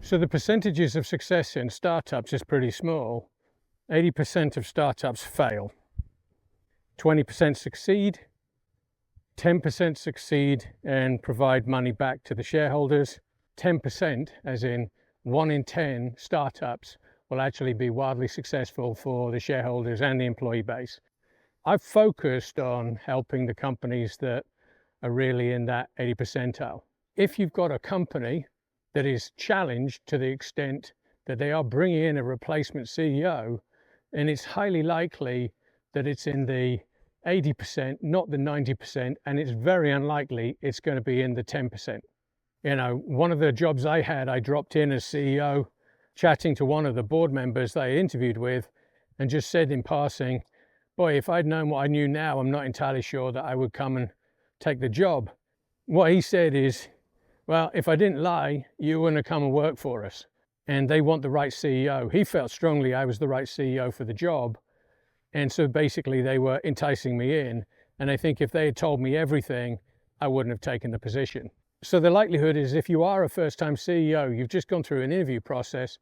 So the percentages of success in startups is pretty small. 80% of startups fail. 20% succeed. 10% succeed and provide money back to the shareholders. 10%, as in 1 in 10 startups, will actually be wildly successful for the shareholders and the employee base. I've focused on helping the companies that are really in that 80 percentile. If you've got a company that is challenged to the extent that they are bringing in a replacement CEO, and it's highly likely that it's in the 80%, not the 90%, and it's very unlikely it's going to be in the 10%. You know, one of the jobs I had, I dropped in as CEO, chatting to one of the board members that I interviewed with, and just said in passing, boy, if I'd known what I knew now, I'm not entirely sure that I would come and take the job. What he said is, well, if I didn't lie, you wouldn't have come and work for us. And they want the right CEO. He felt strongly I was the right CEO for the job. And so basically they were enticing me in. And I think if they had told me everything, I wouldn't have taken the position. So the likelihood is if you are a first-time CEO, you've just gone through an interview process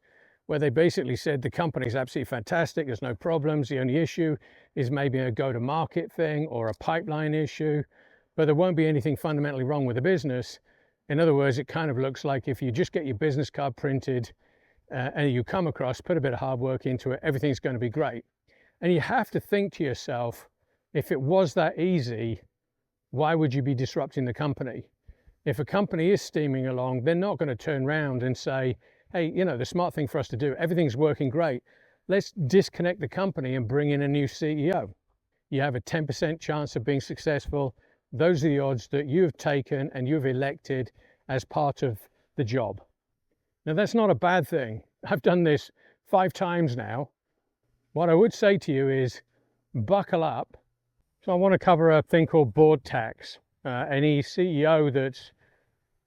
where they basically said the company's absolutely fantastic, there's no problems, the only issue is maybe a go-to-market thing or a pipeline issue, but there won't be anything fundamentally wrong with the business. In other words, it kind of looks like if you just get your business card printed and you come across, put a bit of hard work into it, everything's going to be great. And you have to think to yourself, if it was that easy, why would you be disrupting the company? If a company is steaming along, they're not going to turn around and say, hey, you know, the smart thing for us to do, everything's working great. Let's disconnect the company and bring in a new CEO. You have a 10% chance of being successful. Those are the odds that you've taken and you've elected as part of the job. Now, that's not a bad thing. I've done this 5 times now. What I would say to you is buckle up. So I want to cover a thing called board tax. Any CEO that's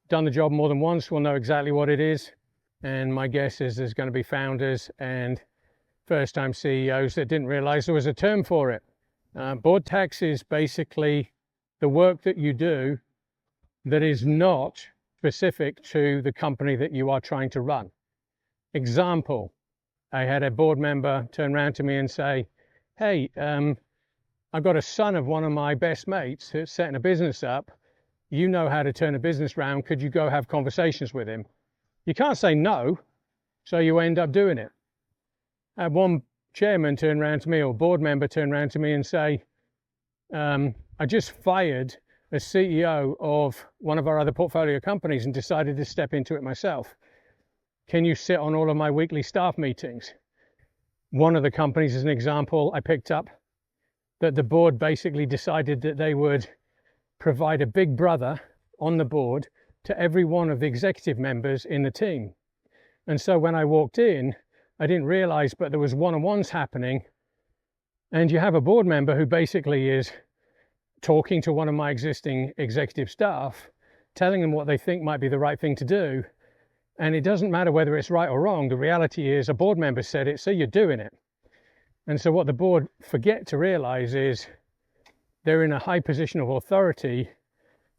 done the job more than once will know exactly what it is. And my guess is there's going to be founders and first-time CEOs that didn't realize there was a term for it. Board tax is basically the work that you do that is not specific to the company that you are trying to run. Example, I had a board member turn around to me and say, hey, I've got a son of one of my best mates who's setting a business up. You know how to turn a business around. Could you go have conversations with him? You can't say no, so you end up doing it. I had one chairman turn around to me, or board member turn around to me and say, I just fired a CEO of one of our other portfolio companies and decided to step into it myself. Can you sit on all of my weekly staff meetings? One of the companies, as an example, I picked up that the board basically decided that they would provide a big brother on the board to every one of the executive members in the team. And so when I walked in, I didn't realize, but there was one-on-ones happening. And you have a board member who basically is talking to one of my existing executive staff, telling them what they think might be the right thing to do. And it doesn't matter whether it's right or wrong. The reality is a board member said it, so you're doing it. And so what the board forget to realize is they're in a high position of authority.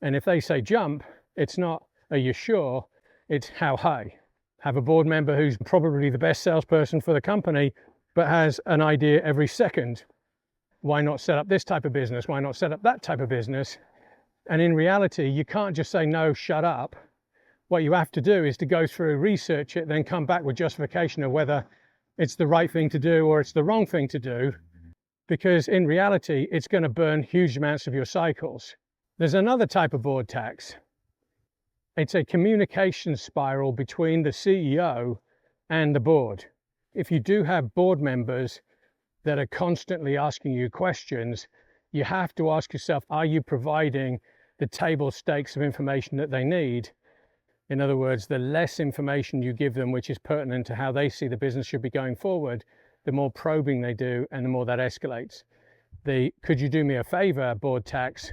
And if they say jump, it's not, are you sure? It's how high. Have a board member who's probably the best salesperson for the company, but has an idea every second. Why not set up this type of business? Why not set up that type of business? And in reality, you can't just say, no, shut up. What you have to do is to go through, research it, then come back with justification of whether it's the right thing to do or it's the wrong thing to do. Because in reality, it's going to burn huge amounts of your cycles. There's another type of board tax. It's a communication spiral between the CEO and the board. If you do have board members that are constantly asking you questions, you have to ask yourself, are you providing the table stakes of information that they need? In other words, the less information you give them, which is pertinent to how they see the business should be going forward, the more probing they do and the more that escalates. The could you do me a favor board tax,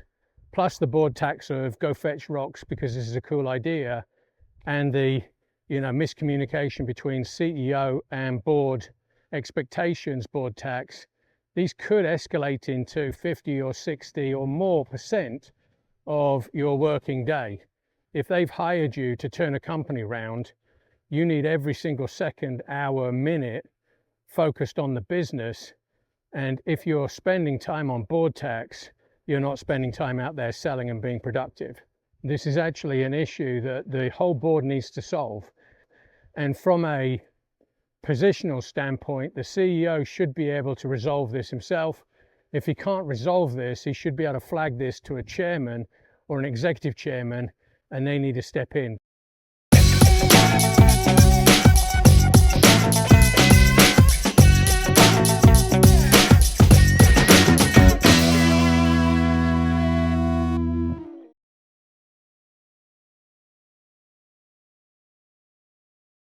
plus the board tax of go fetch rocks because this is a cool idea, and the miscommunication between CEO and board expectations board tax, these could escalate into 50 or 60 or more % of your working day. If they've hired you to turn a company around, You need every single second, hour, minute focused on the business. And if you're spending time on board tax, you're not spending time out there selling and being productive. This is actually an issue that the whole board needs to solve. And from a positional standpoint, the CEO should be able to resolve this himself. If he can't resolve this, he should be able to flag this to a chairman or an executive chairman, and they need to step in.